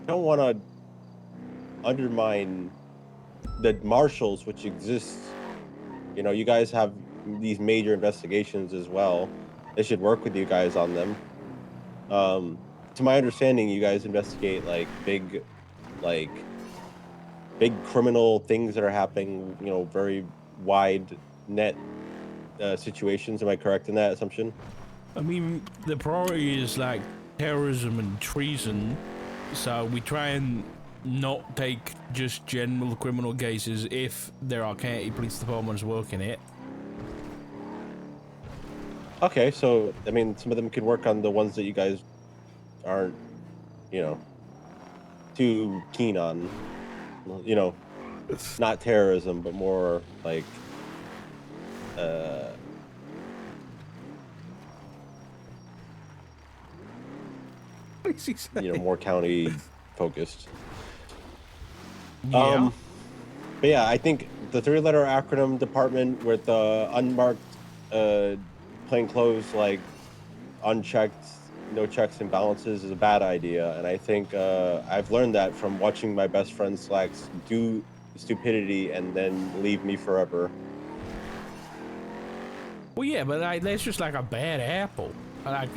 don't want to undermine the marshals, which exists. You know, you guys have these major investigations as well. They should work with you guys on them. To my understanding, you guys investigate like like big criminal things that are happening. You know, very wide net situations. Am I correct in that assumption? I mean, the priority is like terrorism and treason, so we try and not take just general criminal cases if there are county police departments working it. Okay, so I mean, some of them could work on the ones that you guys aren't, you know, too keen on. You know, not terrorism, but more like uh What is he saying? more county focused. Yeah. But yeah, I think the three-letter acronym department with the unmarked plainclothes, like unchecked, no checks and balances is a bad idea. And I think I've learned that from watching my best friend Slacks do stupidity and then leave me forever. Well, yeah, but like, that's just like a bad apple. Like,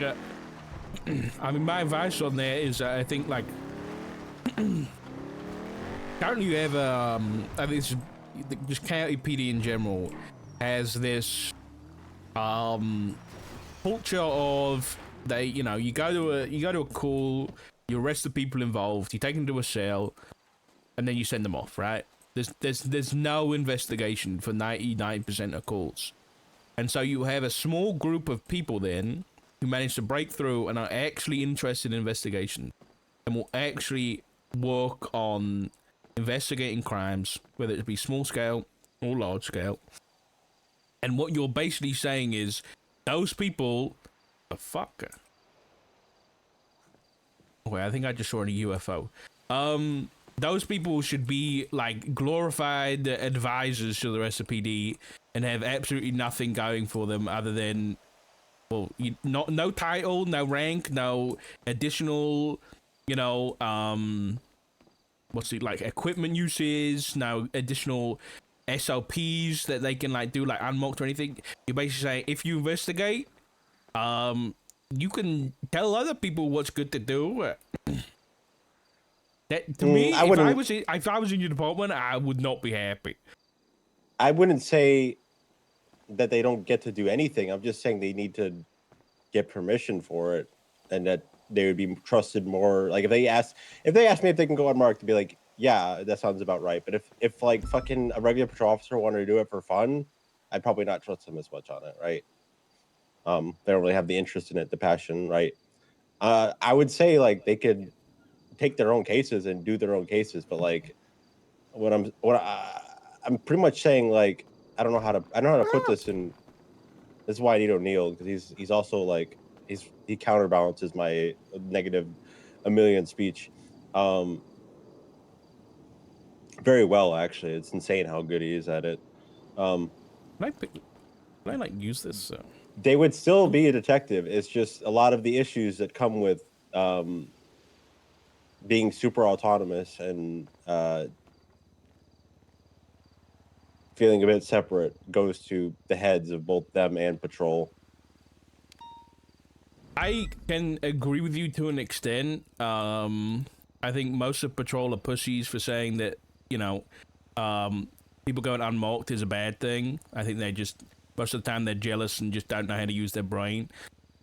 I mean, my advice on that is I think like currently you have I think it's just county PD in general has this culture of they you go to a call, you arrest the people involved, you take them to a cell, and then you send them off, right? There's no investigation for 99% of calls. And so you have a small group of people then who manage to break through and are actually interested in investigation and will actually work on investigating crimes, whether it be small scale or large scale. And what you're basically saying is those people, the fucker. Wait, I think I just saw a UFO. Those people should be like glorified advisors to the rest of PD and have absolutely nothing going for them other than, well, no title, no rank, no additional, what's it like equipment uses, no additional SOPs that they can like do like unmarked or anything. You basically say if you investigate, you can tell other people what's good to do. That to me, I wouldn't. if I was in your department, I would not be happy. I wouldn't say that they don't get to do anything. I'm just saying they need to get permission for it, and that they would be trusted more. Like if they ask me if they can go unmarked, to be like, yeah, that sounds about right. But if like fucking a regular patrol officer wanted to do it for fun, I'd probably not trust them as much on it, right? They don't really have the interest in it, the passion, right? I would say like they could take their own cases and do their own cases, but like I'm pretty much saying like I don't know how to put this in. This is why I need O'Neill, because he's also like he counterbalances my negative a million speech very well. Actually, it's insane how good he is at it. Can I like use this? They would still be a detective. It's just a lot of the issues that come with being super autonomous and feeling a bit separate goes to the heads of both them and patrol. I can agree with you to an extent. I think most of patrol are pussies for saying that people going unmarked is a bad thing. I think they just most of the time they're jealous and just don't know how to use their brain.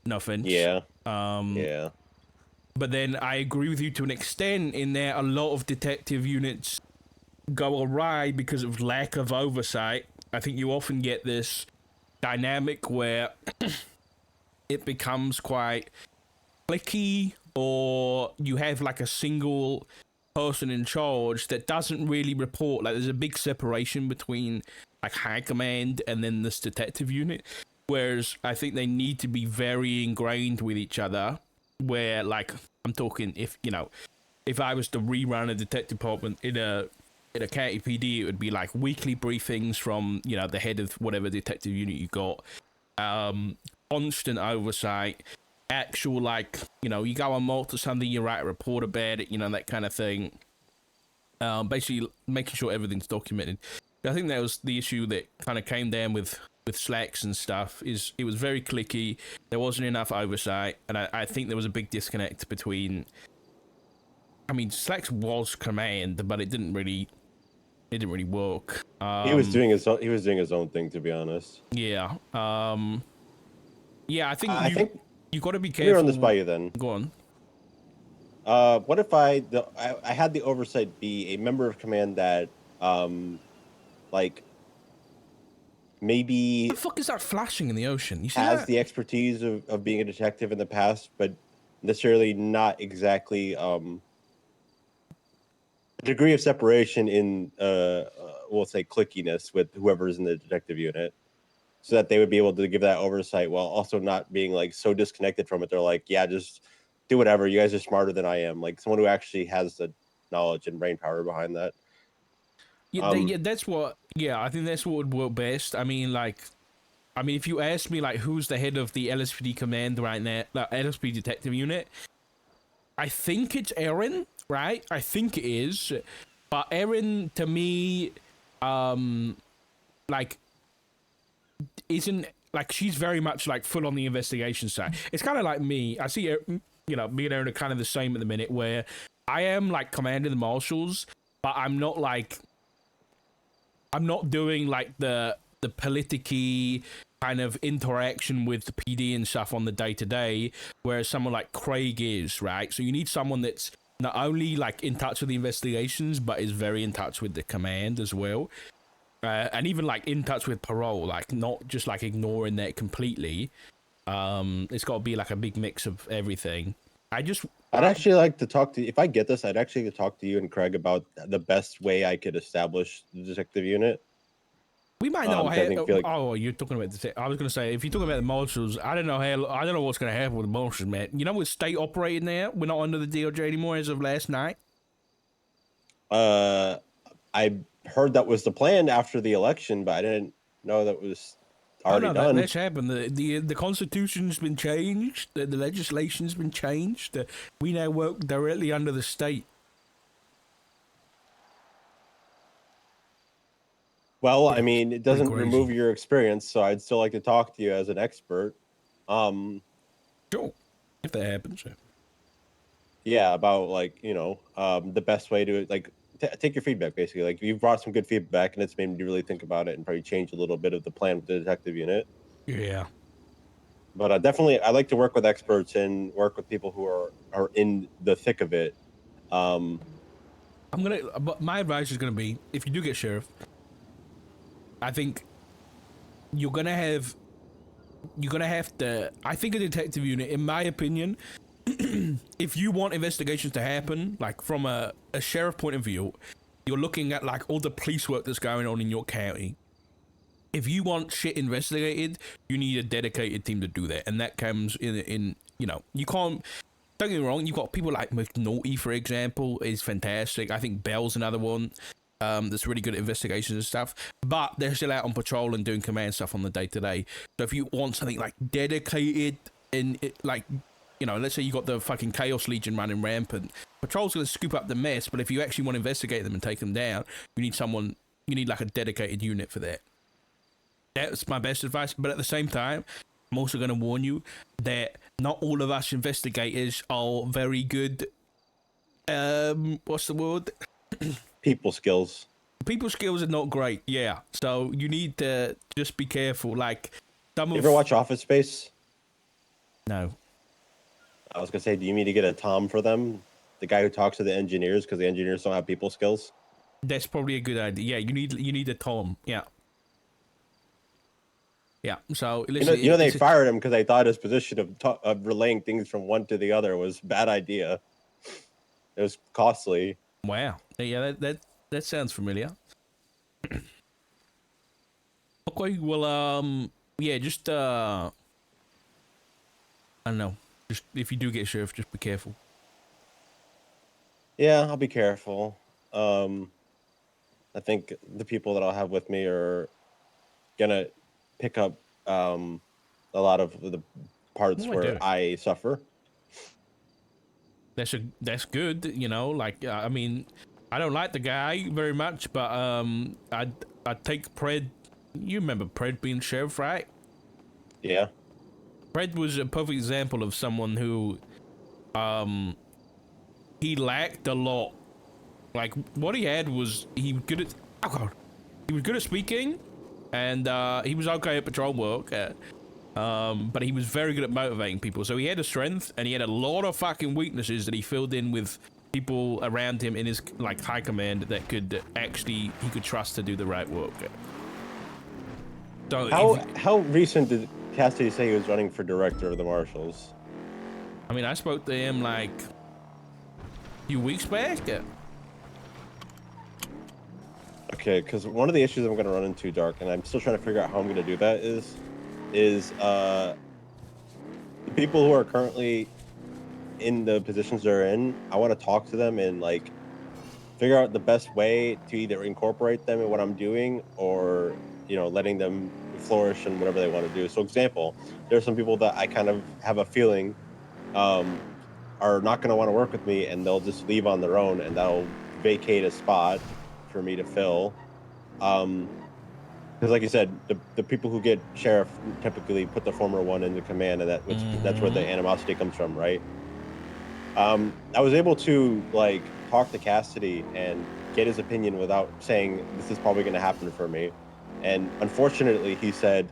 No offense. Yeah. Yeah. But then I agree with you to an extent in that a lot of detective units go awry because of lack of oversight. I think you often get this dynamic where it becomes quite clicky, or you have like a single person in charge that doesn't really report. Like there's a big separation between like high command and then this detective unit. Whereas I think they need to be very ingrained with each other. Where like I'm talking if I was to rerun a detective department in a county PD, it would be like weekly briefings from the head of whatever detective unit you got, constant oversight, actual, like, you know, you go on Malt or something, you write a report about it, you know, that kind of thing. Basically making sure everything's documented. I think that was the issue that kind of came down with Slacks and stuff, is it was very clicky, there wasn't enough oversight, and I think there was a big disconnect between, I mean, Slacks was command, but it didn't really work. He was doing his own thing, to be honest. Yeah. Yeah, I think I think you got to be let me run this careful. by you then. Go on. What if I had the oversight be a member of command that like maybe What the fuck is that flashing in the ocean? You see has that? the expertise of being a detective in the past, but necessarily not exactly a degree of separation in we'll say clickiness with whoever's in the detective unit, so that they would be able to give that oversight while also not being like so disconnected from it. They're like, yeah, just do whatever. You guys are smarter than I am. Like someone who actually has the knowledge and brain power behind that. Yeah, yeah, that's what. Yeah, I think that's what would work best. I mean, like, if you ask me, like, who's the head of the LSPD command right now, like, LSPD detective unit, I think it's Erin, right? I think it is, but Erin, to me, like, isn't, like, she's very much like full on the investigation side. It's kind of like me. I see, you know, me and Erin are kind of the same at the minute, where I am like commanding the marshals, but I'm not like, I'm not doing like the politicky kind of interaction with the PD and stuff on the day to day, whereas someone like Craig is, right? So you need someone that's not only like in touch with the investigations, but is very in touch with the command as well. And even like in touch with parole, like not just like ignoring that completely. It's got to be like a big mix of everything. I'd actually like to talk to, if I get this, I'd actually like to talk to you and Craig about the best way I could establish the detective unit. We might not I have. think feel like Oh, you're talking about the. I was gonna say, if you're talking about the marshals, I don't know how. I don't know what's gonna happen with the marshals, man. You know, with state operating there, we're not under the DOJ anymore as of last night. I heard that was the plan after the election, but I didn't know that was Oh already no, done. that's happened. The constitution's been changed. The legislation's been changed. We now work directly under the state. Well, I Yeah, mean, it pretty doesn't crazy. remove your experience, so I'd still like to talk to you as an expert. Sure, if that happens. Yeah, about like, the best way to like take your feedback basically. Like you've brought some good feedback and it's made me really think about it and probably change a little bit of the plan with the detective unit. Yeah. But definitely I like to work with experts and work with people who are in the thick of it. But my advice is gonna be, if you do get sheriff, I think you're gonna have to. I think a detective unit, in my opinion, if you want investigations to happen, like from a sheriff point of view, you're looking at like all the police work that's going on in your county. If you want shit investigated, you need a dedicated team to do that, and that comes in you know, you can't. Don't get me wrong, you've got people like McNulty, for example, is fantastic. I think Bell's another one that's really good at investigations and stuff. But they're still out on patrol and doing command stuff on the day to day. So if you want something like dedicated and like, you know, let's say you got the fucking Chaos Legion running rampant, patrol's gonna scoop up the mess. But if you actually want to investigate them and take them down, you need someone. You need like a dedicated unit for that. That's my best advice. But at the same time, I'm also going to warn you that not all of us investigators are very good. What's the word? People skills. People skills are not great. Yeah, so you need to just be careful. Like some You of ever watch Office Space? no, I was gonna say, do you need to get a Tom for them? The guy who talks to the engineers because the engineers don't have people skills. that's probably a good idea. Yeah, you need a Tom. Yeah, yeah. So listen, They it's a fired him because they thought his position of relaying things from one to the other was a bad idea. It was costly. wow. Yeah, that sounds familiar. Okay, well, yeah, just I don't know. Just if you do get sheriff, just be careful. Yeah, I'll be careful. I think the people that I'll have with me are gonna pick up a lot of the parts No, I where don't. I suffer. That's good, you know. Like, I mean, I don't like the guy very much, but I'd take Pred. You remember Pred being sheriff, right? Yeah. Pred was a perfect example of someone who, he lacked a lot. Like, what he had was he was good at. Oh god, he was good at speaking, and he was okay at patrol work. But he was very good at motivating people. So he had a strength, and he had a lot of fucking weaknesses that he filled in with people around him in his like high command that could actually he could trust to do the right work. So How recent did Cassidy say he was running for director of the Marshals? I mean, I spoke to him like a few weeks back. Okay, because one of the issues I'm going to run into, Dark, and I'm still trying to figure out how I'm going to do that is the people who are currently in the positions they're in. I want to talk to them and like figure out the best way to either incorporate them in what I'm doing or letting them flourish in whatever they want to do. So, example, there's some people that I kind of have a feeling are not going to want to work with me, and they'll just leave on their own, and that'll vacate a spot for me to fill. Because, like you said, the people who get sheriff typically put the former one into command, and that's where the animosity comes from, right? I was able to like talk to Cassidy and get his opinion without saying this is probably going to happen for me. And unfortunately, he said,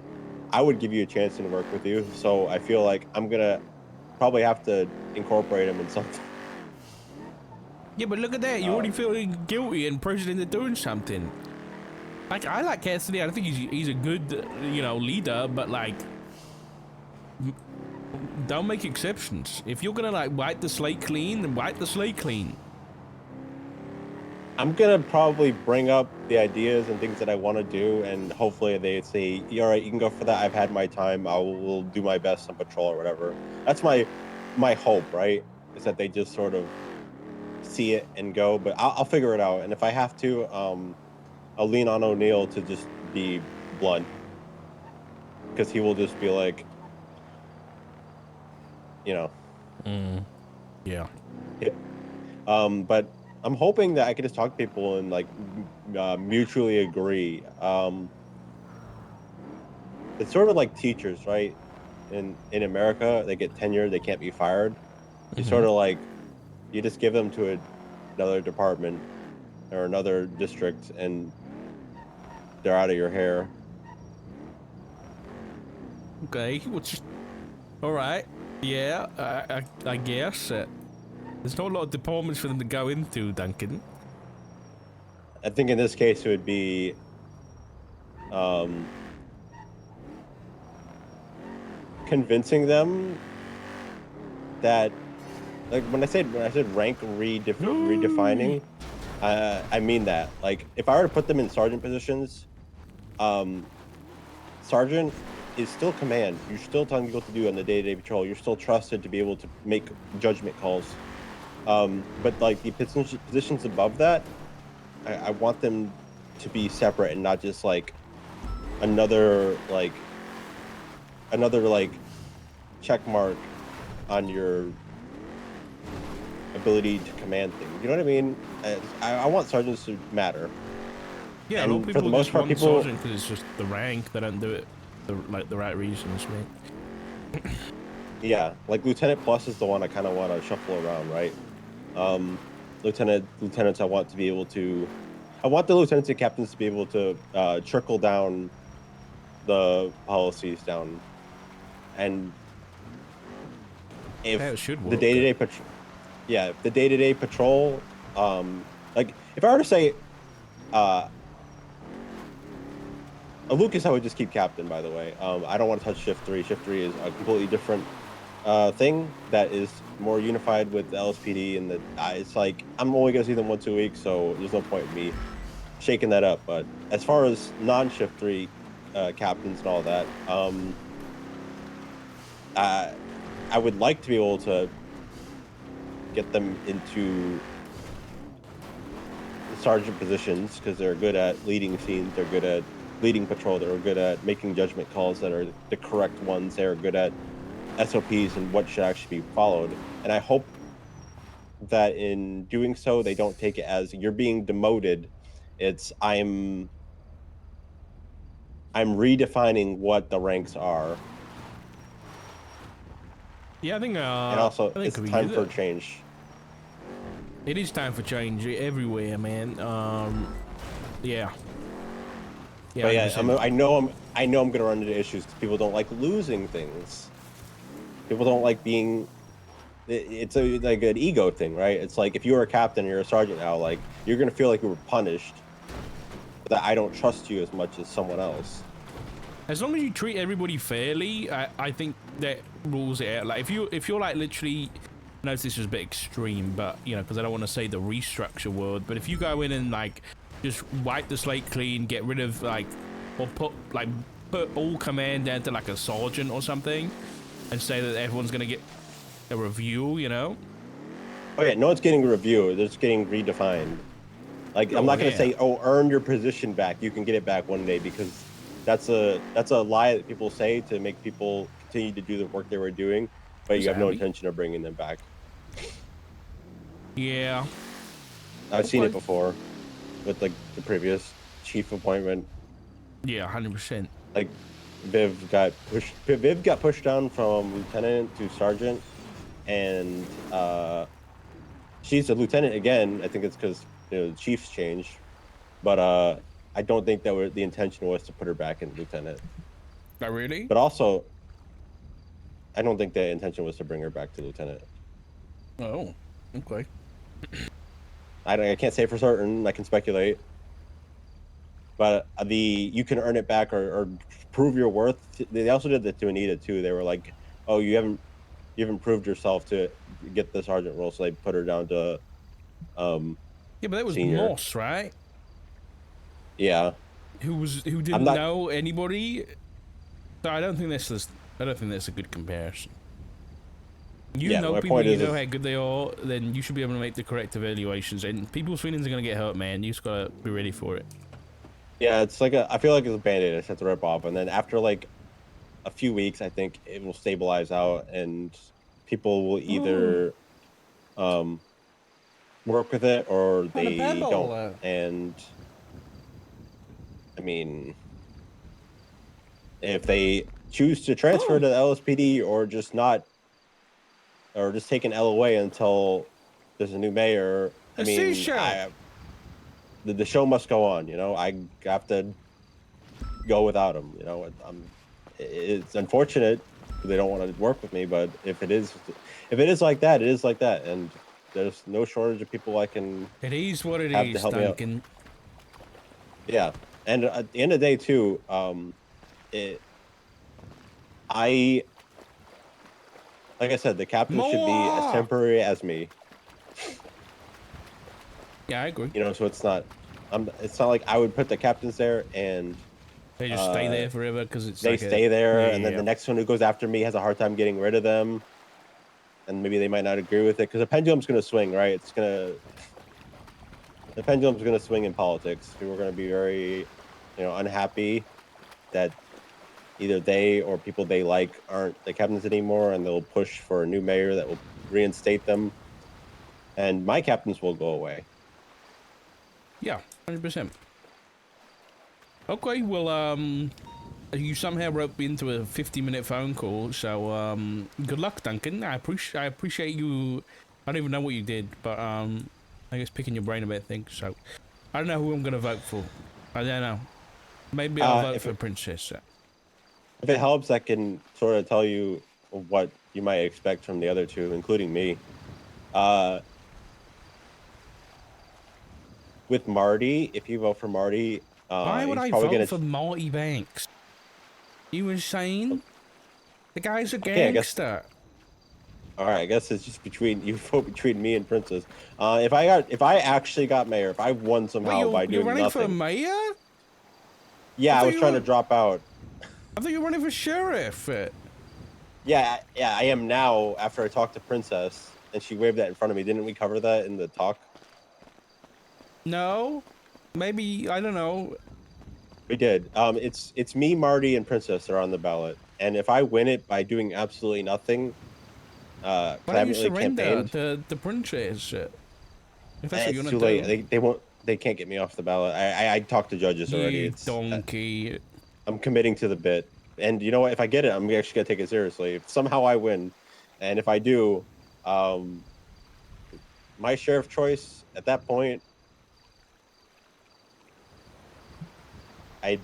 I would give you a chance to work with you. So I feel like I'm going to probably have to incorporate him in something. Yeah, but look at that. You're already feeling guilty and pressured into doing something. Like, I like Cassidy. I think he's a good, leader, but like, don't make exceptions. If you're gonna like wipe the slate clean, then wipe the slate clean. I'm going to probably bring up the ideas and things that I want to do, and hopefully they say, all right, you can go for that. I've had my time. I will do my best on patrol or whatever. That's my hope, right? Is that they just sort of see it and go, but I'll figure it out. And if I have to, I'll lean on O'Neill to just be blunt, because he will just be like, Yeah. But I'm hoping that I can just talk to people and like mutually agree. It's sort of like teachers, right? In America, they get tenure, they can't be fired. You sort of like, you just give them to another department or another district, and they're out of your hair. Okay. All right. Yeah. I guess. There's not a lot of departments for them to go into, Duncan. I think in this case it would be convincing them that, like, when I said rank redefining, I mean that. Like, if I were to put them in sergeant positions, sergeant is still command. You're still telling people what to do on the day-to-day patrol. You're still trusted to be able to make judgment calls. But like the positions above that, I want them to be separate and not just like another check mark on your ability to command things. You know what I mean? I want sergeants to matter. Yeah, and a lot of people for the most part, people sergeant because it's just the rank. They don't do it the right reasons, mate. Yeah, like Lieutenant Plus is the one I kind of want to shuffle around, right? Lieutenants, I want the lieutenants and captains to be able to trickle down the policies down, and if it should work. the day-to-day patrol, the day-to-day patrol, like if I were to say, Lucas, I would just keep captain. By the way, I don't want to touch shift 3. Shift 3 is a completely different thing that is more unified with the LSPD, and it's like I'm only gonna see them once a week, so there's no point in me shaking that up. But as far as non-shift 3 captains and all that, I would like to be able to get them into sergeant positions because they're good at leading scenes, they're good at leading patrol, they're good at making judgment calls that are the correct ones, they're good at SOPs and what should actually be followed. And I hope that in doing so, they don't take it as you're being demoted. It's I'm redefining what the ranks are. Yeah, I think. And also, I think it's time for a change. It is time for change everywhere, man. Yeah. Yeah, But yeah, 100%. I know I'm gonna run into issues because people don't like losing things. People don't like being. It's like an ego thing, right? It's like if you were a captain and you're a sergeant now, like you're gonna feel like you were punished. That I don't trust you as much as someone else. As long as you treat everybody fairly, I think that rules it out. Like if you're like literally, I know this is a bit extreme, but you know, because I don't want to say the restructure word, but if you go in and like just wipe the slate clean, get rid of like, or put all command down to like a sergeant or something, and say that everyone's gonna get a review, you know? Oh yeah, no one's getting a review. They're just getting redefined. Like I'm not gonna say, oh, earn your position back. You can get it back one day because that's a lie that people say to make people continue to do the work they were doing, but you have no intention of bringing them back. Yeah, I've seen it before with like the previous chief appointment. Yeah, 100%. Like Viv got pushed down from lieutenant to sergeant, and she's a lieutenant again. I think it's because the chiefs changed, but I don't think that the intention was to put her back in lieutenant. Not really. But also, I don't think the intention was to bring her back to lieutenant. Oh, okay. I can't say for certain. I can speculate. But you can earn it back or prove your worth. They also did that to Anita too. They were like, "Oh, you haven't proved yourself to get the sergeant role," so they put her down to yeah, but that was senior. Moss, right? Yeah. Who didn't know anybody. So I don't think that's a good comparison. You know people, you know how good they are, then you should be able to make the correct evaluations. And people's feelings are gonna get hurt, man. You just gotta be ready for it. Yeah, it's like I feel like it's a band-aid. I just have to rip off, and then after like a few weeks, I think it will stabilize out, and people will either work with it or they don't. And I mean, if they choose to transfer to the LSPD or just take an LOA until there's a new mayor, I mean, the show must go on. You know, I have to go without him. You know, it's unfortunate they don't want to work with me, but if it is like that, it is like that, and there's no shortage of people I can. It is what it is, Duncan. Yeah, and at the end of the day, too, like I said, the captain should be as temporary as me. Yeah, I agree. You know, so it's not like I would put the captains there and they just stay there forever because it's they stay there, and then the next one who goes after me has a hard time getting rid of them, and maybe they might not agree with it because the pendulum's going to swing, right? The pendulum's going to swing in politics. People are going to be very, unhappy that either they or people they like aren't the captains anymore, and they'll push for a new mayor that will reinstate them, and my captains will go away. Yeah, 100%. Okay, well, you somehow roped me into a 50-minute phone call, so good luck, Duncan. I appreciate you. I don't even know what you did, but I guess picking your brain about things. So I don't know who I'm gonna vote for. I don't know. Maybe I'll vote for Princess. If it helps, I can sort of tell you what you might expect from the other two, including me. With Marty, if you vote for Marty, why would I vote for Marty Banks? You insane? The guy's a gangster. All right, I guess it's just you vote between me and Princess. If I actually got mayor, if I won somehow by doing nothing. You're running for mayor? Yeah, I was trying to drop out. I thought you were running for sheriff. Yeah, I am now. After I talked to Princess and she waved that in front of me, didn't we cover that in the talk? No, maybe I don't know. We did. It's me, Marty, and Princess are on the ballot. And if I win it by doing absolutely nothing, because Why I don't you haven't really surrender campaigned, the princess shit? If that's what you it's want too to late. do. They won't. They can't get me off the ballot. I talked to judges already. You It's donkey. I'm committing to the bit. And you know what? If I get it, I'm actually gonna take it seriously. If somehow I win, and if I do, um, my sheriff choice at that point, I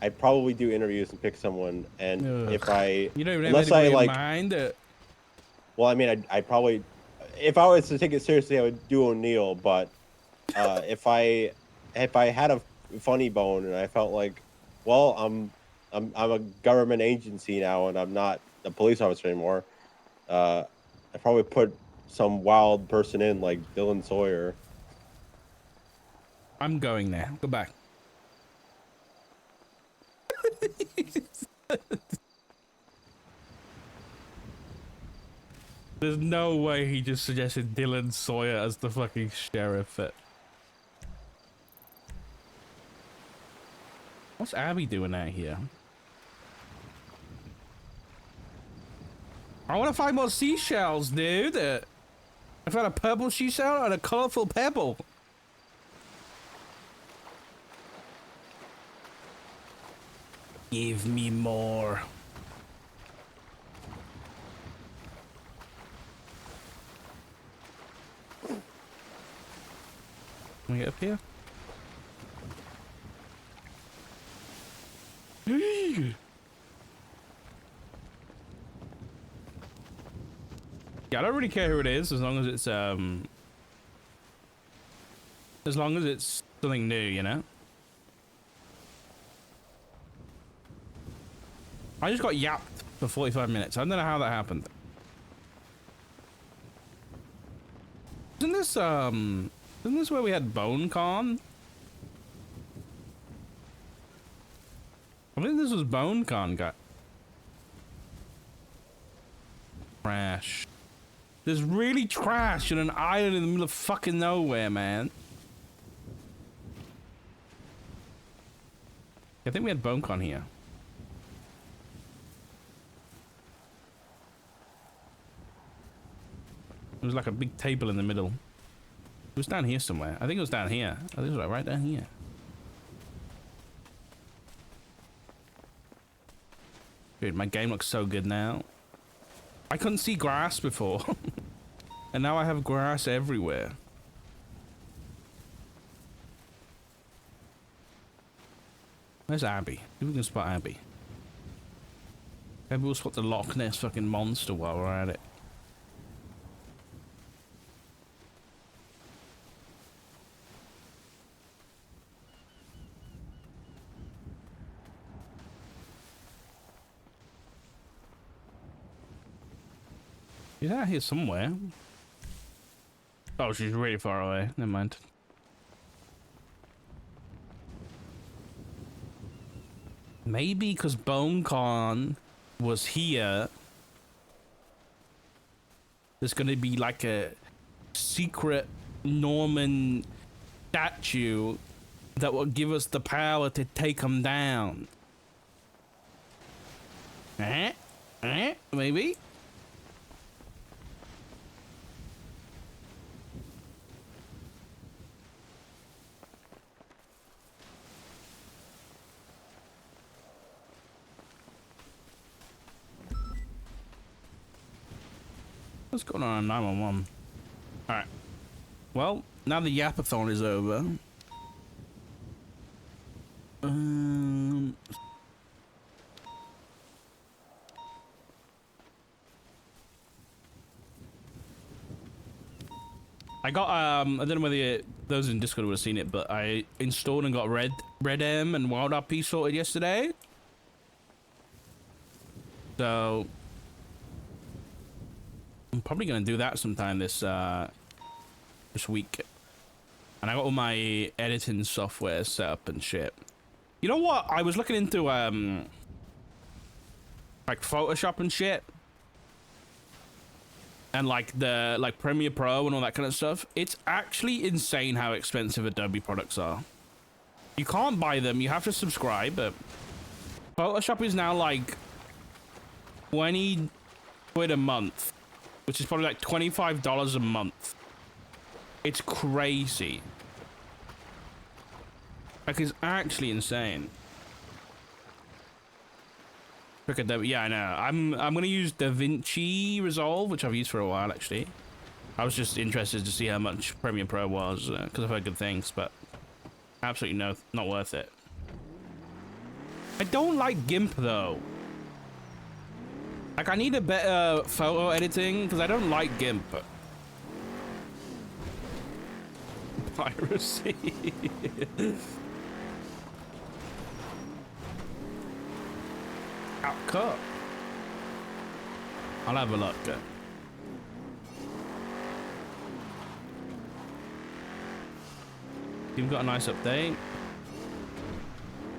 I'd probably do interviews and pick someone. And if Ugh. I, You don't even have unless I anybody in like, mind. well, I mean, I'd probably, if I was to take it seriously, I would do O'Neill. But if I had a funny bone and I felt like, well, I'm a government agency now and I'm not a police officer anymore, I probably put some wild person in like Dylan Sawyer. I'm going there. Go back. There's no way he just suggested Dylan Sawyer as the fucking sheriff. What's Abby doing out here? I want to find more seashells, dude. I found a purple seashell and a colorful pebble. Give me more. Can we get up here? Yeah, I don't really care who it is as long as it's something new, you know? I just got yapped for 45 minutes. I don't know how that happened. Isn't this where we had BoneCon? I think this was BoneCon, guy. Trash. There's really trash in an island in the middle of fucking nowhere, man. I think we had BoneCon here. It was like a big table in the middle. It was down here somewhere. I think it was down here. I think it was like right down here. Dude, my game looks so good now. I couldn't see grass before. And now I have grass everywhere. Where's Abby? Maybe we can spot Abby. Maybe we'll spot the Loch Ness fucking monster while we're at it. She's out here somewhere. Oh, she's really far away. Never mind. Maybe because BoneCon was here, there's gonna be like a secret Norman statue that will give us the power to take them down. Maybe? What's going on 911? Alright. Well, now the Yapathon is over. I got I don't know whether those in Discord would have seen it, but I installed and got Red M and Wild RP sorted yesterday. So I'm probably gonna do that sometime this week. And I got all my editing software set up and shit. You know what? I was looking into like Photoshop and shit. And like Premiere Pro and all that kind of stuff. It's actually insane how expensive Adobe products are. You can't buy them, you have to subscribe, but Photoshop is now like 20 quid a month, which is probably like $25 a month. It's crazy. Like, it's actually insane. Yeah, I know. I'm gonna use DaVinci Resolve, which I've used for a while actually. I was just interested to see how much Premiere Pro was because I've heard good things, but absolutely not worth it. I don't like GIMP though. Like, I need a better photo editing because I don't like GIMP. Piracy. Cut. I'll have a look. You've got a nice update.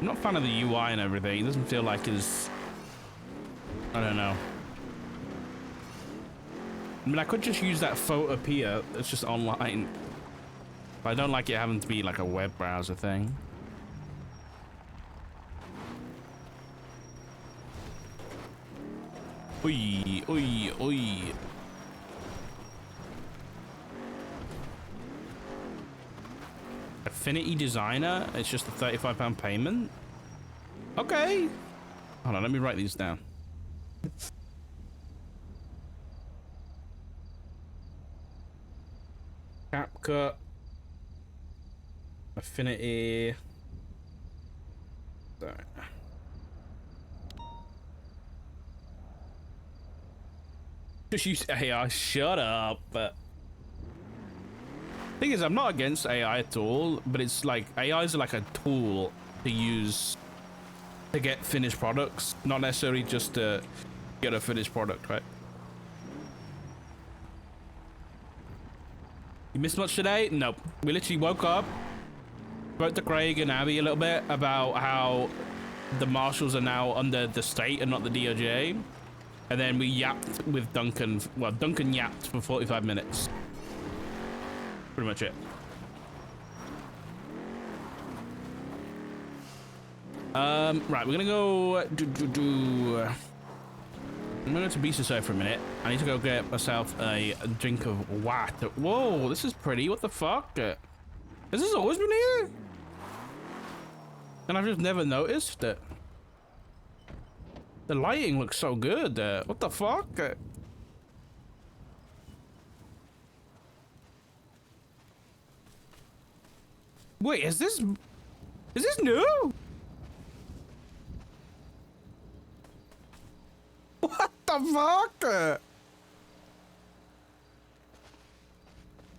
I'm not a fan of the UI and everything. It doesn't feel like it's... I don't know. I mean, I could just use that photo appear. It's just online. But I don't like it having to be like a web browser thing. Oi, oi, oi. Affinity Designer? It's just a £35 payment? Okay. Hold on, let me write these down. CapCut. Affinity. Sorry. Just use AI. Shut up. Thing is, I'm not against AI at all, but it's like AI is like a tool to use to get finished products, not necessarily just to get a finished product, right? You missed much today? Nope. We literally woke up, spoke to Craig and Abby a little bit about how the marshals are now under the state and not the DOJ. And then we yapped with Duncan. Well, Duncan yapped for 45 minutes. Pretty much it. Right, we're gonna go I'm gonna go to Bistro for a minute. I need to go get myself a drink of water. Whoa, this is pretty. What the fuck? Has this always been here? And I've just never noticed it. The lighting looks so good. What the fuck? Wait, is this new? What the fuck?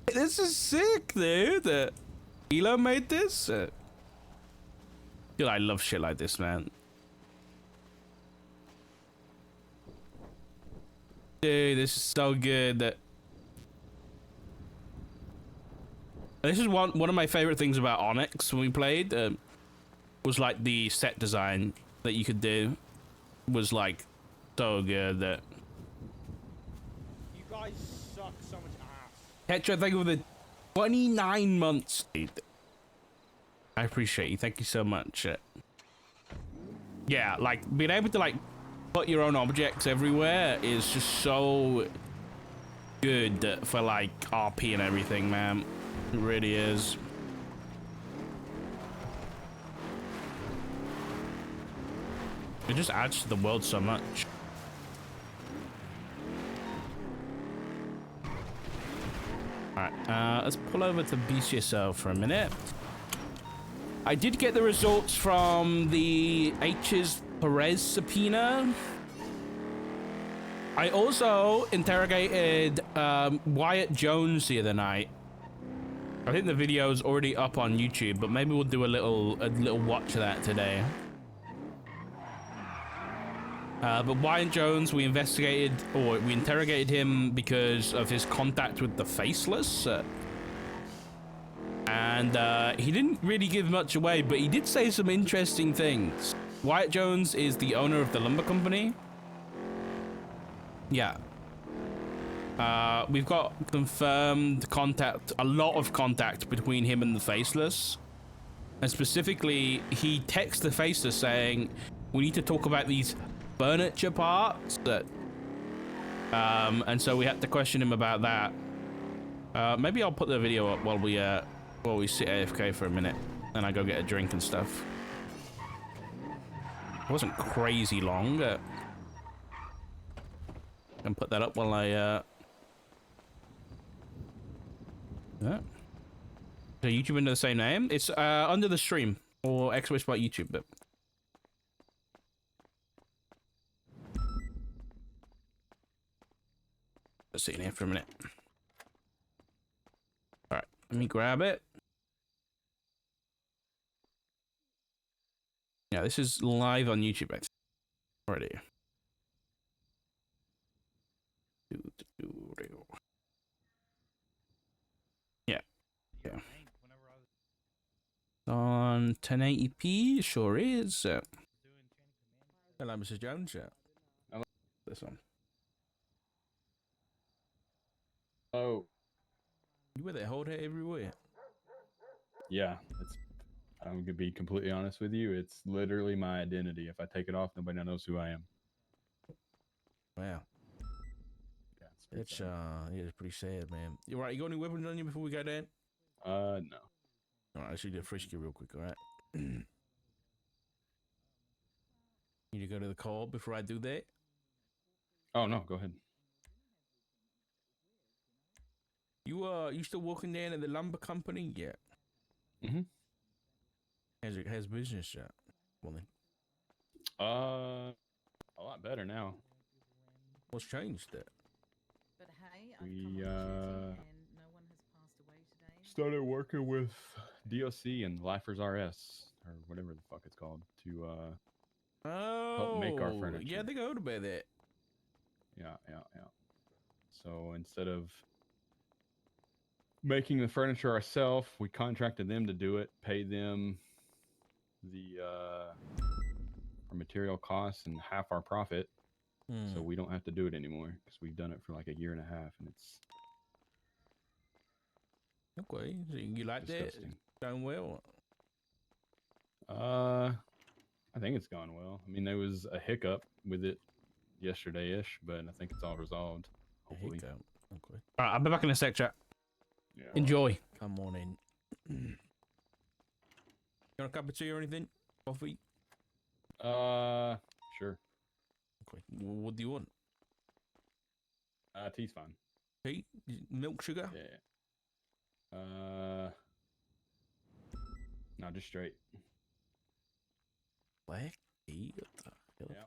This is sick, dude. Elo made this? Dude, I love shit like this, man. Dude, this is so good. This is one of my favorite things about Onyx when we played. Was like the set design that you could do was like so good. That you guys suck so much ass. Petra, thank you for the 29 months, dude. I appreciate you. Thank you so much. Yeah, like being able to like put your own objects everywhere is just so good for like RP and everything, man. It really is. It just adds to the world so much. Alright, let's pull over to BCSO for a minute. I did get the results from the H's Perez subpoena. I also interrogated Wyatt Jones the other night. I think the video is already up on YouTube, but maybe we'll do a little watch of that today. But Wyatt Jones, we interrogated him because of his contact with the Faceless. And he didn't really give much away, but he did say some interesting things. Wyatt Jones is the owner of the lumber company. Yeah. We've got confirmed contact, a lot of contact between him and the Faceless. And specifically, he texted the Faceless saying, we need to talk about these furniture parts that, and so we had to question him about that. Maybe I'll put the video up while we sit AFK for a minute and I go get a drink and stuff. It wasn't crazy long. I can put that up while I yeah. So YouTube under the same name. It's under the stream or Expo Spot YouTube, but let's sit in here for a minute. All right, let me grab it. Yeah, this is live on YouTube, I think. Already. Yeah. Yeah. On 1080p, sure is. Hello, Mrs. Jones. I like this one. Oh. You wear that whole hair everywhere. Yeah, I'm gonna be completely honest with you. It's literally my identity. If I take it off, nobody knows who I am. Wow. Yeah, it's pretty sad, man. You right? You got any weapons on you before we go down? no. All right, let's do a frisky real quick. All right. Need to go to the call before I do that. Oh no, go ahead. You still working down at the lumber company? Yeah. Mm-hmm. How's business? Well then. A lot better now. What's changed? But hey, I've We come on duty and no one has passed away today. started working with DOC and Lifers RS or whatever the fuck it's called to help make our furniture. Yeah, they go to about that. Yeah. So instead of making the furniture ourselves, we contracted them to do it, paid them the our material costs and half our profit, so we don't have to do it anymore because we've done it for like a year and a half, and it's Okay, so you like disgusting. that? Going well? I think it's gone well. I mean, there was a hiccup with it yesterday-ish, but I think it's all resolved. Hopefully. Okay. All right, I'll be back in a sec, chat. Yeah. Enjoy. Come on in. You want a cup of tea or anything? Coffee? Sure. Okay. What do you want? Tea's fine. Tea? Milk, sugar? Yeah. No, just straight. Black tea? What the hell? Yeah.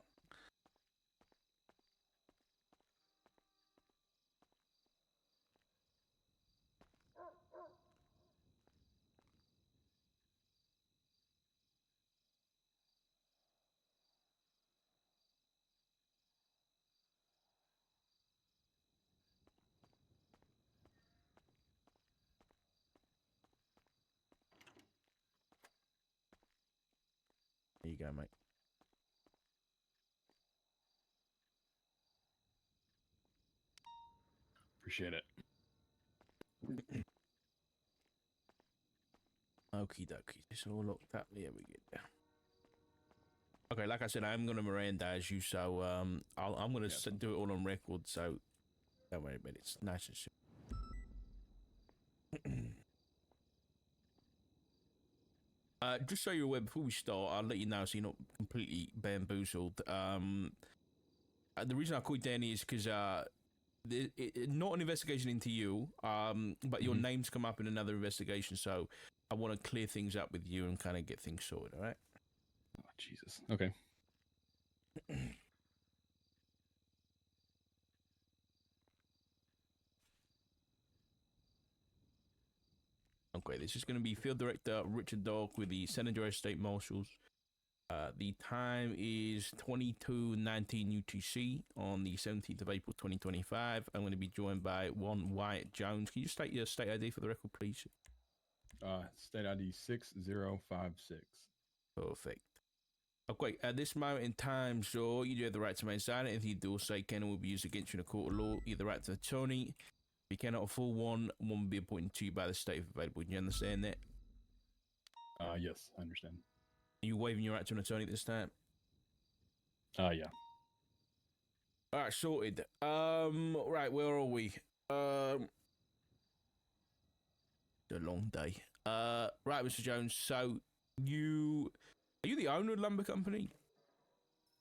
There you go, mate. Appreciate it. Okie dokie. It's all locked up. There we get. Okay, like I said, I'm gonna Mirandize you, so I'm gonna do it all on record. So don't worry about it. It's nice and simple. Just so you're aware, before we start, I'll let you know so you're not completely bamboozled. The reason I called you Danny is because not an investigation into you, but your name's come up in another investigation, so I want to clear things up with you and kind of get things sorted. All right? Oh, Jesus. Okay. Okay, this is going to be Field Director Richard Dog with the San Andreas State Marshals. The time is 22:19 UTC on the 17th of April 2025. I'm going to be joined by one Wyatt Jones. Can you state your state ID for the record, please? State ID 6056. Perfect. Okay, at this moment in time, so you do have the right to remain silent. Anything you do or say can and will be used against you in a court of law. You have the right to attorney. If you cannot afford one will be appointed to you by the state if available. Do you understand that? Yes, I understand. Are you waiving your right to an attorney this time? Yeah. All right, sorted. Right, where are we? A long day. Right, Mr. Jones. So are you the owner of the lumber company?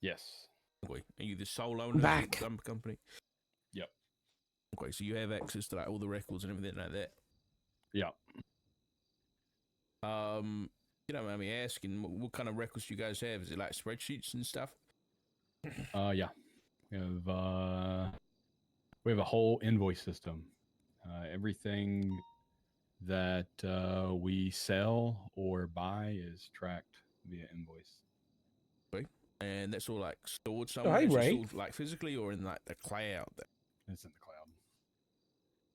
Yes. Okay. Are you the sole owner of the lumber company? Yep. Okay, so you have access to like all the records and everything like that. Yep. You don't mind me asking, what kind of records do you guys have? Is it like spreadsheets and stuff? Yeah. We have a whole invoice system. Everything that we sell or buy is tracked via invoice. Okay. And that's all like stored Oh, somewhere? hey, Is it Ray. stored like physically or in like the cloud? It's in the cloud.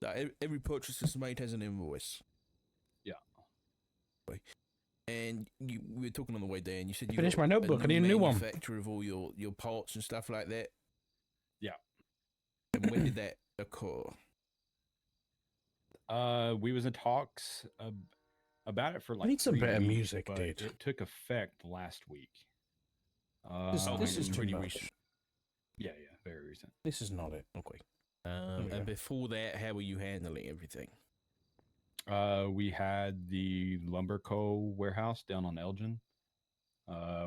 Like, every purchase that's made has an invoice. Yeah. Okay. And we were talking on the way there, and you said you Finished got my notebook. I new need a new one. manufacturer of all your parts and stuff like that. Yeah. And when did that occur? We was in talks about it for like need some 3 better weeks, music, but dude. it took effect last week. This is too pretty much. recent. Yeah, very recent. This is not it. Okay. we go. And before that, how were you handling everything? We had the Lumber Co. warehouse down on Elgin.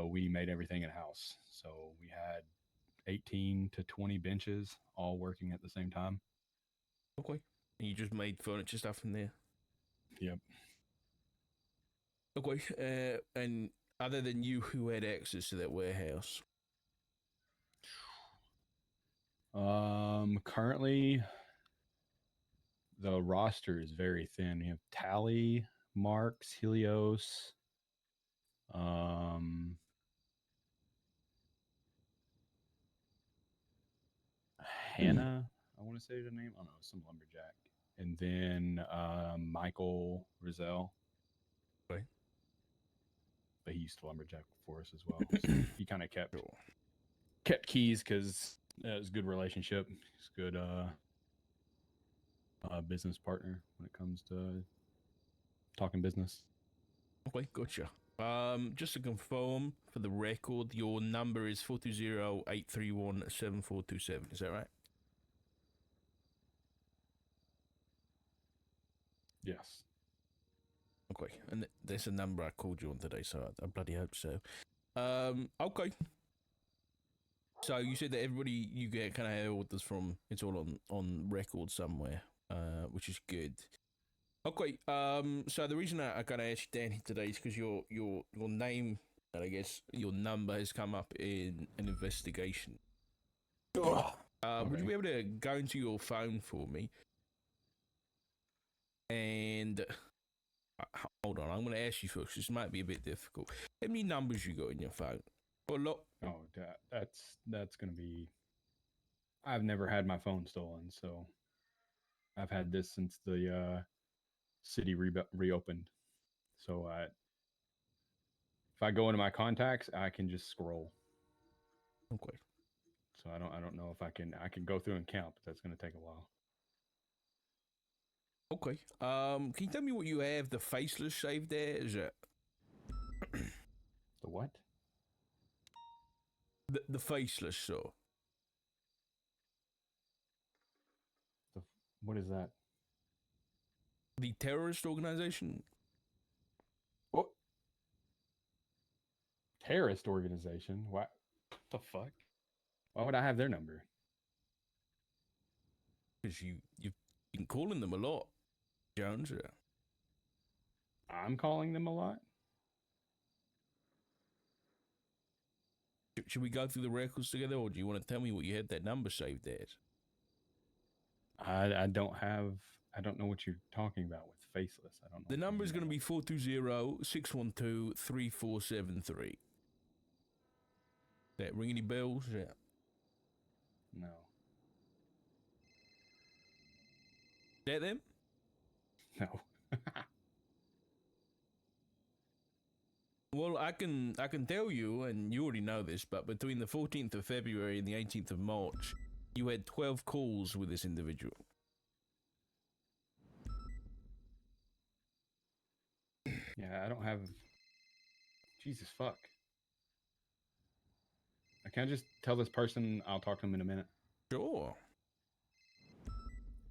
We made everything in house, so we had 18 to 20 benches all working at the same time. Okay. And you just made furniture stuff in there? Yep. Okay. And other than you, who had access to that warehouse? Currently the roster is very thin. You have Tally, Marks, Helios, Hannah, I want to say the name. I don't know, some lumberjack. And then Michael Rizal. Okay. But he used to lumberjack for us as well. So he kind of kept keys because it was a good relationship. He's a good business partner when it comes to talking business. Okay, gotcha. Just to confirm for the record, your number is 420-831-7427. Is that right? Yes. Okay, and that's a number I called you on today, so I bloody hope so. Okay. So you said that everybody you get kind of have orders from, it's all on record somewhere, which is good. Okay. So the reason I kind of asked you down here today is because your name and I guess your number has come up in an investigation. Ugh. Would you be able to go into your phone for me? And hold on, I'm going to ask you first. This might be a bit difficult. How many numbers you got in your phone? A lot. Oh, that's gonna be. I've never had my phone stolen, so I've had this since the city reopened. So if I go into my contacts, I can just scroll. Okay. So I don't know if I can go through and count, but that's gonna take a while. Okay. Can you tell me what you have the faceless saved there? Is it The what? the faceless, so? What is that? The terrorist organization? What? Terrorist organization? What the fuck? Why would I have their number? Because you've been calling them a lot, Jones. I'm calling them a lot. Should we go through the records together, or do you want to tell me what you had that number saved as? I don't know what you're talking about with faceless. I don't know. The number is going to be 420-612-3473. That ring any bells? Yeah. No. That them? No. Well, I can tell you, and you already know this, but between the 14th of February and the 18th of March, you had 12 calls with this individual. Yeah, I don't have. Jesus fuck. I can't just tell this person I'll talk to him in a minute. Sure.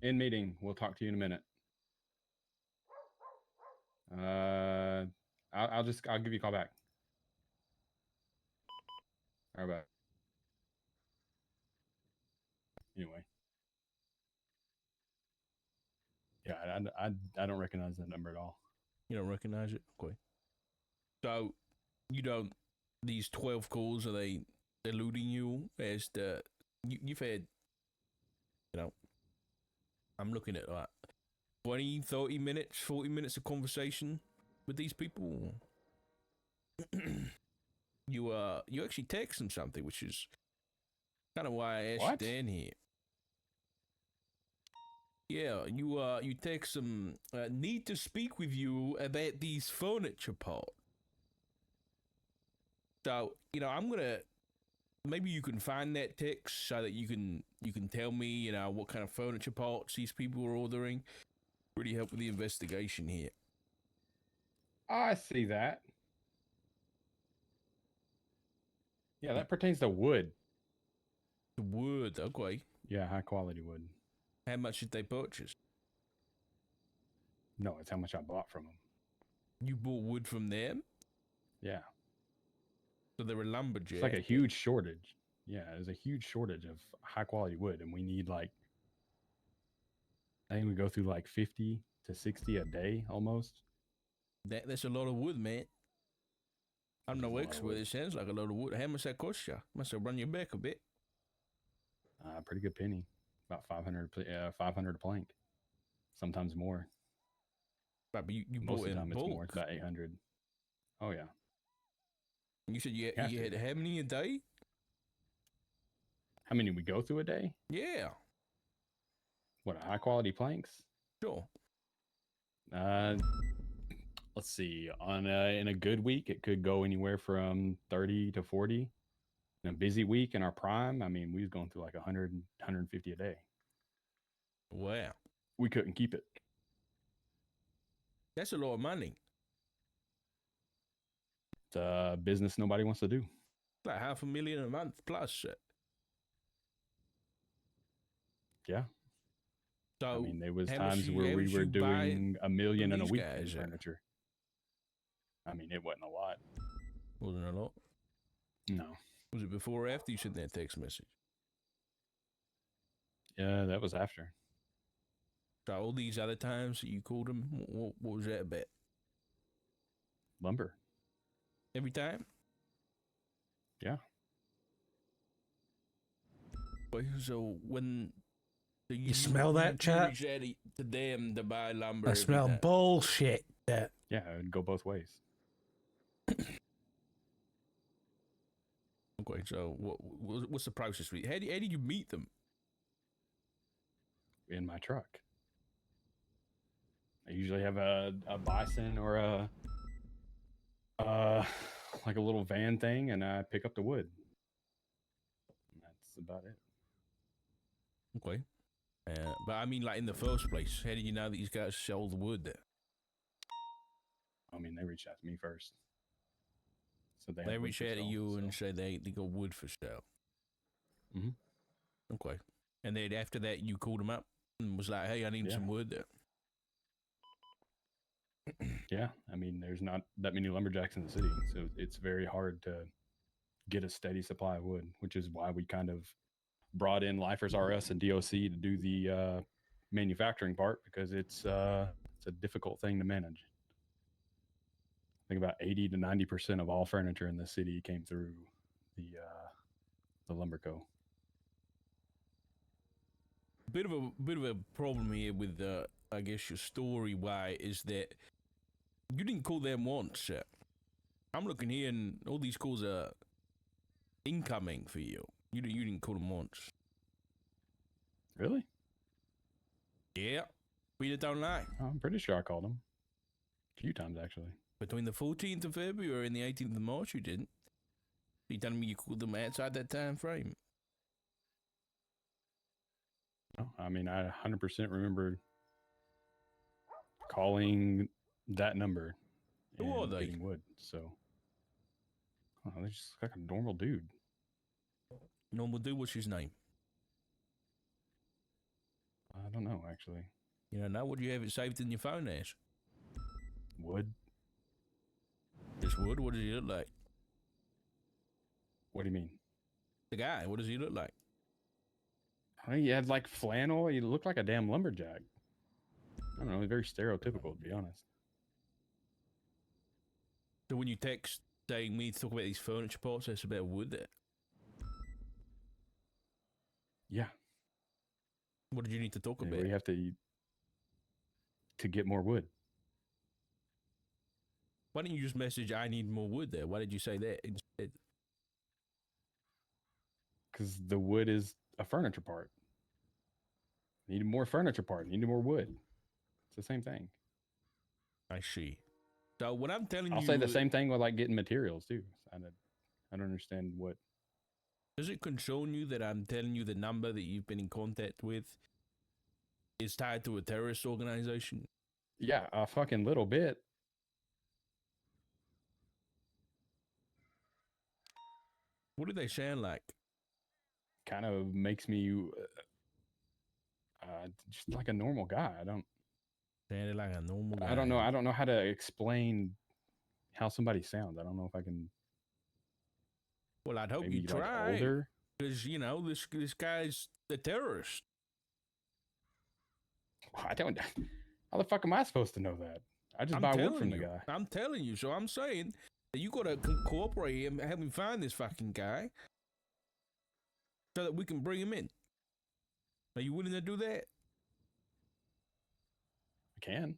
In meeting. We'll talk to you in a minute. I'll give you a call back. All right. Anyway. Yeah, I don't recognize that number at all. You don't recognize it? Okay. So, you don't, these 12 calls, are they eluding you as the, you've had, you know, I'm looking at like 20, 30 minutes, 40 minutes of conversation with these people. You actually text them something, which is kind of why I asked What? Dan here. Yeah, you text them, need to speak with you about these furniture parts. So, you know, I'm gonna, maybe you can find that text so that you can tell me, you know, what kind of furniture parts these people are ordering. Really help with the investigation here. I see that. Yeah, that pertains to wood. The wood, okay. Yeah, high quality wood. How much did they purchase? No, it's how much I bought from them. You bought wood from them? Yeah. So they're a lumberjack. It's like a huge shortage. Yeah, there's a huge shortage of high quality wood, and we need like, I think we go through like 50 to 60 a day almost. That's a lot of wood, man. I'm no expert. It sounds like a lot of wood. How much that cost you? Must have run your back a bit. Pretty good penny. About 500 a plank. Sometimes more. But you Most bought of the it time in it's bulk. more. It's about 800. Oh, yeah. You said you Have to. had how many a day? How many we go through a day? Yeah. What, high quality planks? Sure. Let's see. In a good week, it could go anywhere from 30 to 40. In a busy week in our prime, I mean, we was going through like 100, 150 a day. Wow. We couldn't keep it. That's a lot of money. It's a business nobody wants to do. Like $500,000 a month plus. Yeah. So I mean, there was how much times you- where how we much were you buy doing $1 million in a these week guys, in furniture. I mean, it wasn't a lot. Wasn't a lot. No. Was it before or after you sent that text message? Yeah, that was after. So all these other times that you called him, what was that about? Lumber. Every time? Yeah. But so when You smell that, chat? You reached out to them to buy lumber. I every smell time. bullshit. That Yeah, it would go both ways. Okay, so what's the process? How did you meet them? In my truck. I usually have a bison or a like a little van thing, and I pick up the wood. And that's about it. Okay. But I mean, like in the first place, how did you know that these guys sell the wood there? I mean, they reached out to me first. So They had wood reach for out to sale, you so. and say they got wood for sale. Mhm. Okay. And then after that, you called them up and was like, hey, I need Yeah. some wood there. Yeah, I mean, there's not that many lumberjacks in the city, so it's very hard to get a steady supply of wood, which is why we kind of brought in Lifers RS and DOC to do the manufacturing part, because it's a difficult thing to manage. I think about 80 to 90% of all furniture in the city came through the lumber co. Bit of a problem here with I guess your story. Why is that you didn't call them once? I'm looking here, and all these calls are incoming for you. You didn't call them once. Really? Yeah, we don't lie. I'm pretty sure I called them a few times, actually. Between the 14th of February and the 18th of March, you didn't. You telling me you called them outside that time frame? No, I mean, I 100% remember calling that number Who are and they? getting wood. So, they're just like a normal dude. Normal dude, what's his name? I don't know, actually. You don't know? Would you have it saved in your phone as? Wood? Just Wood? What does he look like? What do you mean? The guy, what does he look like? I mean, he had like flannel. He looked like a damn lumberjack. I don't know. He's very stereotypical, to be honest. So when you text saying we need to talk about these furniture parts, that's about wood there. Yeah. What did you need to talk Yeah, about? we have to get more wood. Why didn't you just message I need more wood there? Why did you say that instead? Because the wood is a furniture part. Need more furniture part. Need more wood. It's the same thing. I see. So what I'm telling you... I'll say the same thing with like getting materials too. I don't understand what... Does it concern you that I'm telling you the number that you've been in contact with is tied to a terrorist organization? Yeah, a fucking little bit. What do they sound like? Kind of makes me just like a normal guy. Sounded like a normal guy. I don't know. I don't know how to explain how somebody sounds. I don't know if I can. Well, I'd hope Maybe you like try. older. Because, you know, this guy's a terrorist. I don't. How the fuck am I supposed to know that? I just I'm buy wood telling from the you. guy. I'm telling you. So I'm saying that you got to cooperate and help me find this fucking guy so that we can bring him in. Are you willing to do that? I can.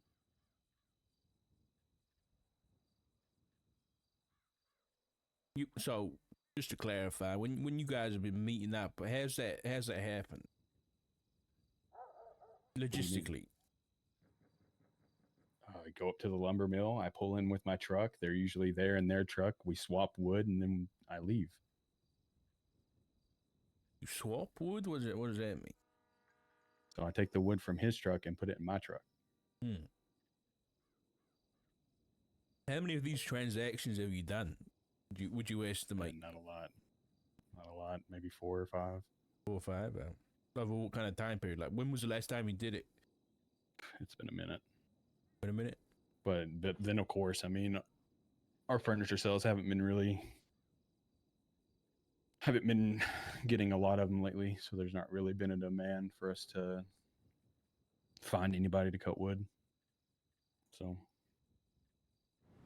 So just to clarify, when you guys have been meeting up, how's that happened? Logistically. I go up to the lumber mill. I pull in with my truck. They're usually there in their truck. We swap wood and then I leave. You swap wood? What does that mean? So I take the wood from his truck and put it in my truck. How many of these transactions have you done? Would you estimate? Not a lot. Not a lot. Maybe 4 or 5. 4 or 5? Over what kind of time period? Like, when was the last time you did it? It's been a minute. Wait a minute. But then, of course, I mean, our furniture sales haven't been getting a lot of them lately. So there's not really been a demand for us to find anybody to cut wood. So.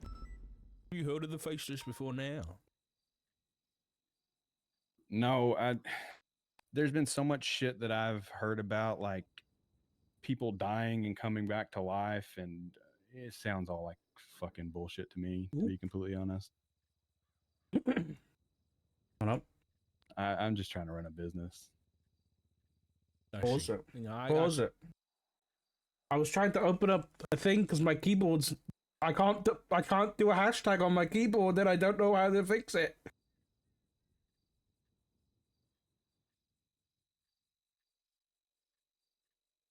Have you heard of the Faceless before now? No, there's been so much shit that I've heard about, like people dying and coming back to life, and it sounds all like fucking bullshit to me, to be completely honest. I'm just trying to run a business. Pause it. You know, Pause it. I was trying to open up a thing because my keyboard's. I can't do a hashtag on my keyboard, then I don't know how to fix it.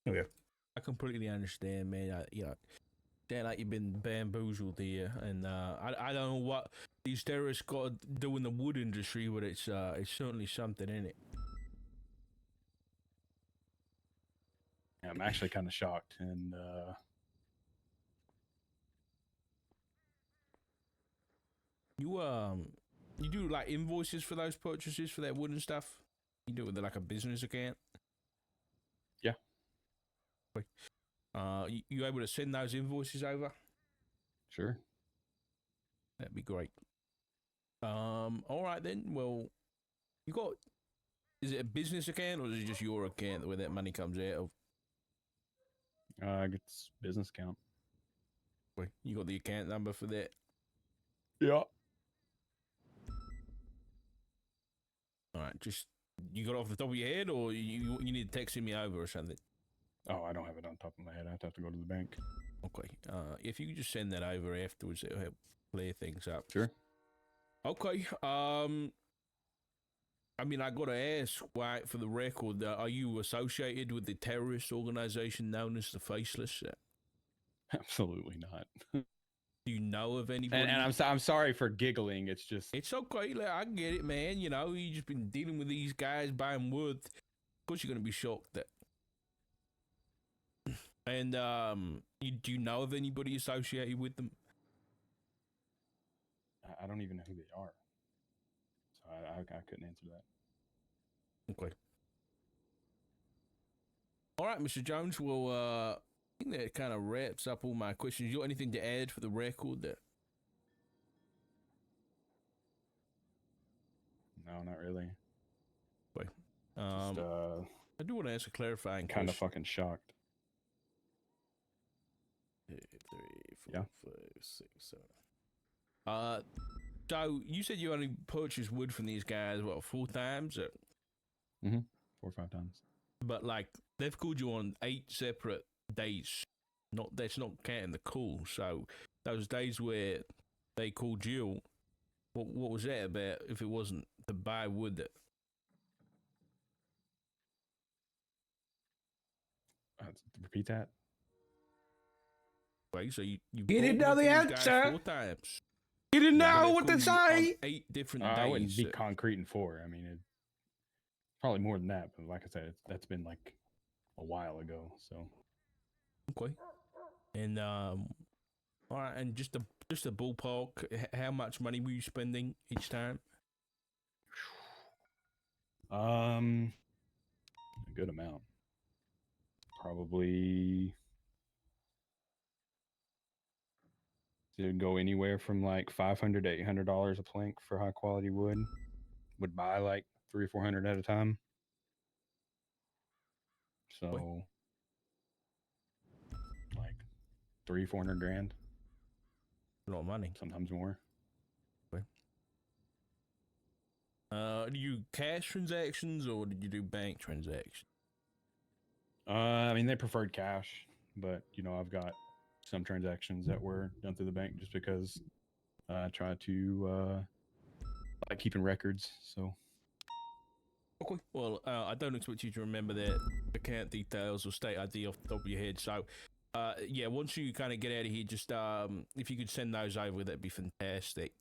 Yeah. I completely understand, man. Sound like you've been bamboozled here, and I don't know what these terrorists got to do in the wood industry, but it's certainly something in it. Yeah, I'm actually kind of shocked, and you do like invoices for those purchases for that wood and stuff? You do it with like a business account? Yeah. You able to send those invoices over? Sure. That'd be great. All right then. Well, is it a business account or is it just your account where that money comes out of? It's business account. Wait, you got the account number for that? Yeah. All right, just you got it off the top of your head, or you need to text me over or something? Oh, I don't have it on top of my head. I have to go to the bank. Okay. If you could just send that over afterwards, it'll help clear things up. Sure. Okay. I mean, I gotta ask, right, for the record, are you associated with the terrorist organization known as the Faceless? Absolutely not. Do you know of anybody? And I'm sorry for giggling. It's just... It's okay. Like, I get it, man. You know, you just been dealing with these guys buying wood. Of course you're going to be shocked that... And do you know of anybody associated with them? I don't even know who they are, so I couldn't answer that. Okay. All right, Mr. Jones. Well, I think that kind of wraps up all my questions. You got anything to add for the record there? No, not really. Wait. Just, I do want to ask a clarifying kind of question. fucking shocked. 2, 3, 4, Yeah. 5, 6, 7. So you said you only purchased wood from these guys, what, 4 times? 4 or 5 times. But like they've called you on 8 separate days. That's not counting the call. So those days where they called you, what was that about? If it wasn't to buy wood, that Repeat that. way. So you didn't bought know wood the from these guys answer. 4 times. You didn't But know they've what to called you on say. 8 different I wouldn't days. be concrete in 4. I mean, probably more than that. But like I said, that's been like a while ago. So Okay. And all right, and just a ballpark. How much money were you spending each time? a good amount. Probably did go anywhere from like $500 to $800 a plank for high quality wood. Would buy like 300 or 400 at a time. So like 300-400 grand, A lot of money. sometimes more. Do you cash transactions or did you do bank transactions? I mean, they preferred cash, but I've got some transactions that were done through the bank just because I try to like keeping records. So Okay. Well, I don't expect you to remember their account details or state ID off the top of your head. So, yeah, once you kind of get out of here, just if you could send those over, that'd be fantastic.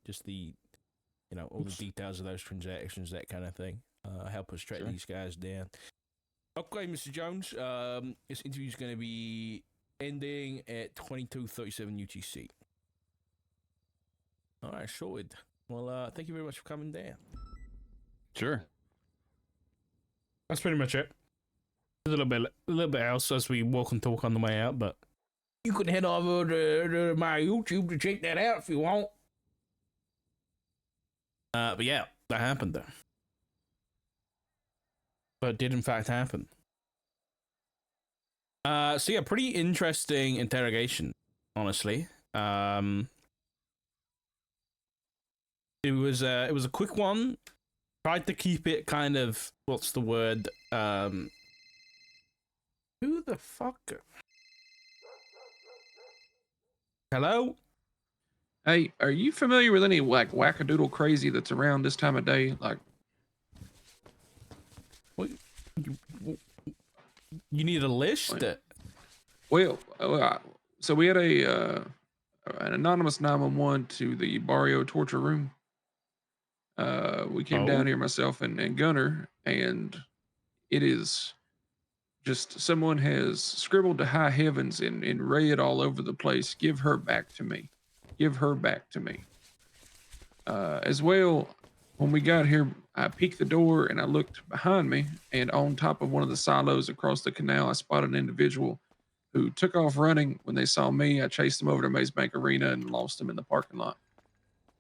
Just the, all the details of those transactions, that kind of thing. Help us track these guys down. Okay, Mr. Jones. This interview is going to be ending at 22:37 UTC. All right, sorted. Well, thank you very much for coming down. sure. That's pretty much it. A little bit else as we walk and talk on the way out, but you can head over to my YouTube to check that out if you want. But yeah, that happened though. But it did in fact happen. So yeah, pretty interesting interrogation, honestly. It was a quick one. Tried to keep it kind of, what's the word? Who the fuck? Hello? Hey, are you familiar with any like wackadoodle crazy that's around this time of day? Like, What? You need a list? well, so we had an anonymous 911 to the Barrio torture room. We came down here, myself and Gunner, and it is just someone has scribbled to high heavens in red all over the place. Give her back to me. Give her back to me. As well, when we got here, I peeked the door and I looked behind me, and on top of one of the silos across the canal, I spotted an individual who took off running. When they saw me, I chased them over to Maze Bank Arena and lost them in the parking lot.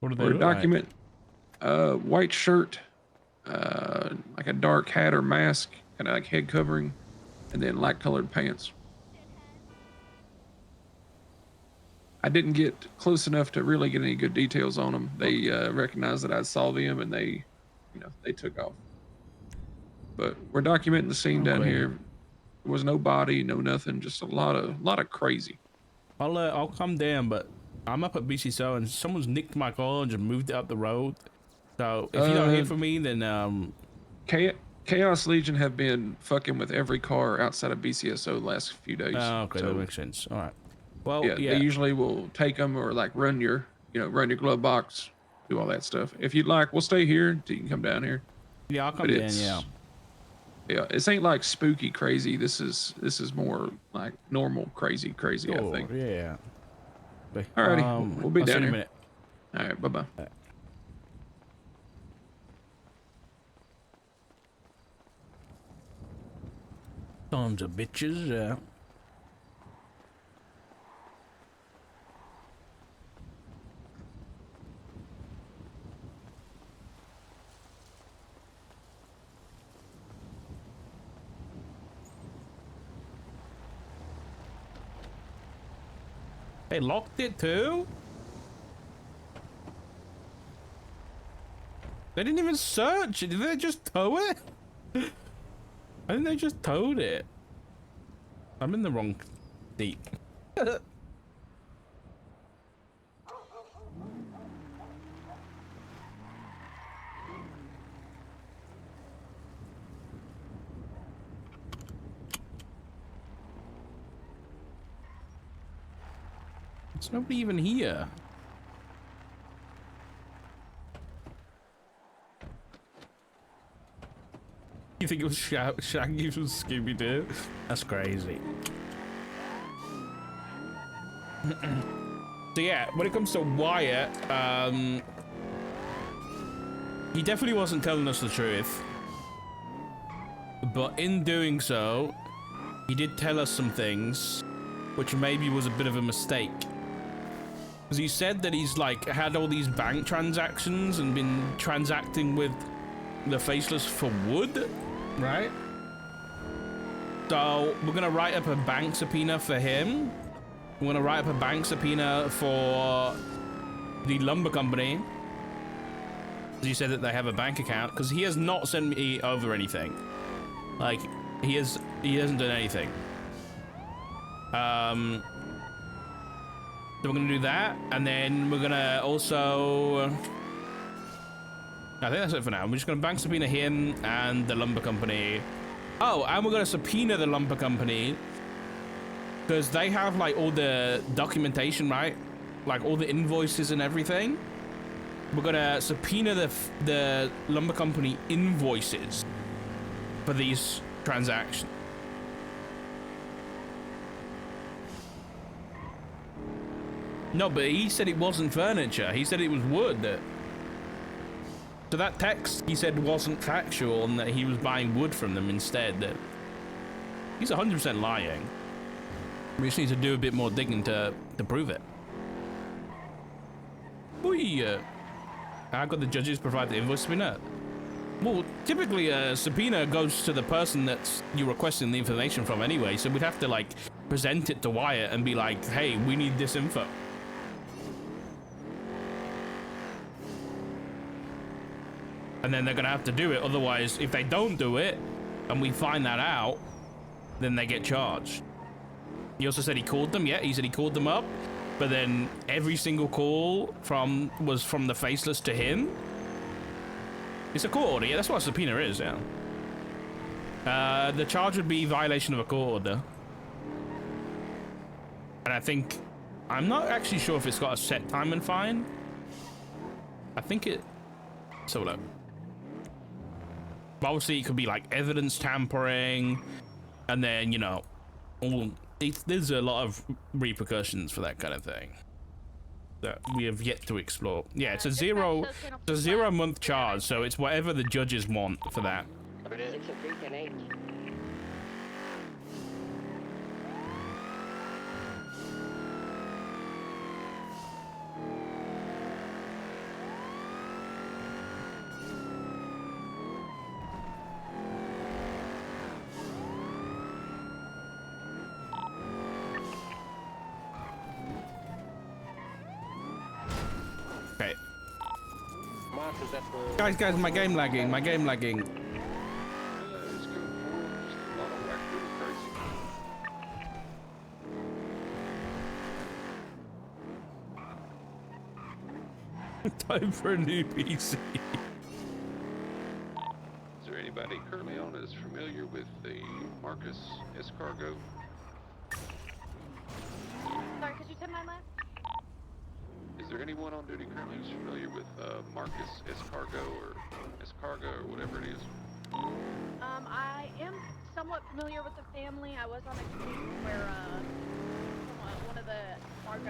What are they For a look like? document, white shirt, like a dark hat or mask, kind of like head covering, and then light colored pants. I didn't get close enough to really get any good details on them. They recognized that I saw them and they took off. But we're documenting the scene down here. There was no body, no nothing, just a lot of crazy. I'll come down, but I'm up at BCSO and someone's nicked my car and just moved it up the road. So if you don't hear from me, then Chaos Legion have been fucking with every car outside of BCSO the last few days. Okay, so, that makes sense. All right. Well, yeah, they usually will take them or like run your glove box, do all that stuff. If you'd like, we'll stay here until you can come down here. Yeah, I'll come But down. Yeah. Yeah, this ain't like spooky crazy. This is more like normal crazy, I think. Yeah. Alrighty, we'll be I'll see down you in a here. minute. All right, bye-bye. Tons of bitches. They locked it too? They didn't even search it. Did they just tow it? I think they just towed it. I'm in the wrong seat. There's nobody even here. You think it was Shaggy from Scooby-Doo? That's crazy. So yeah, when it comes to Wyatt, he definitely wasn't telling us the truth. But in doing so, he did tell us some things, which maybe was a bit of a mistake. Because he said that he's like had all these bank transactions and been transacting with the Faceless for wood, right? So we're gonna write up a bank subpoena for him. We're gonna write up a bank subpoena for the lumber company. He said that they have a bank account because he has not sent me over anything. Like he hasn't done anything. So we're gonna do that, and then we're gonna also. I think that's it for now. We're just gonna bank subpoena him and the lumber company. Oh, and we're gonna subpoena the lumber company because they have like all the documentation, right? Like all the invoices and everything. We're gonna subpoena the lumber company invoices for these transactions. No, but he said it wasn't furniture. He said it was wood. So that text he said wasn't factual and that he was buying wood from them instead. He's 100% lying. We just need to do a bit more digging to prove it. How could the judges provide the invoice subpoena? Well, typically a subpoena goes to the person that you're requesting the information from anyway, so we'd have to like present it to Wyatt and be like, hey, we need this info. And then they're gonna have to do it, otherwise if they don't do it and we find that out, then they get charged. He also said he called them. Yeah, he said he called them up, but then every single call was from the Faceless to him. It's a court order. Yeah, that's what a subpoena is. Yeah. The charge would be violation of a court order, and I think I'm not actually sure if it's got a set time and fine. I think it. So look. But obviously, it could be like evidence tampering, and then, you know, there's a lot of repercussions for that kind of thing that we have yet to explore. Yeah, it's a 0 month charge, so it's whatever the judges want for that. Okay. Guys, my game lagging. Time for a new PC. Is there anybody currently on is familiar with the Marcus Escargo? Sorry, could you turn my left? Is there anyone on duty currently who's familiar with Marcus Escargo or Escarga or whatever it is? I am somewhat familiar with the family. I was on a case where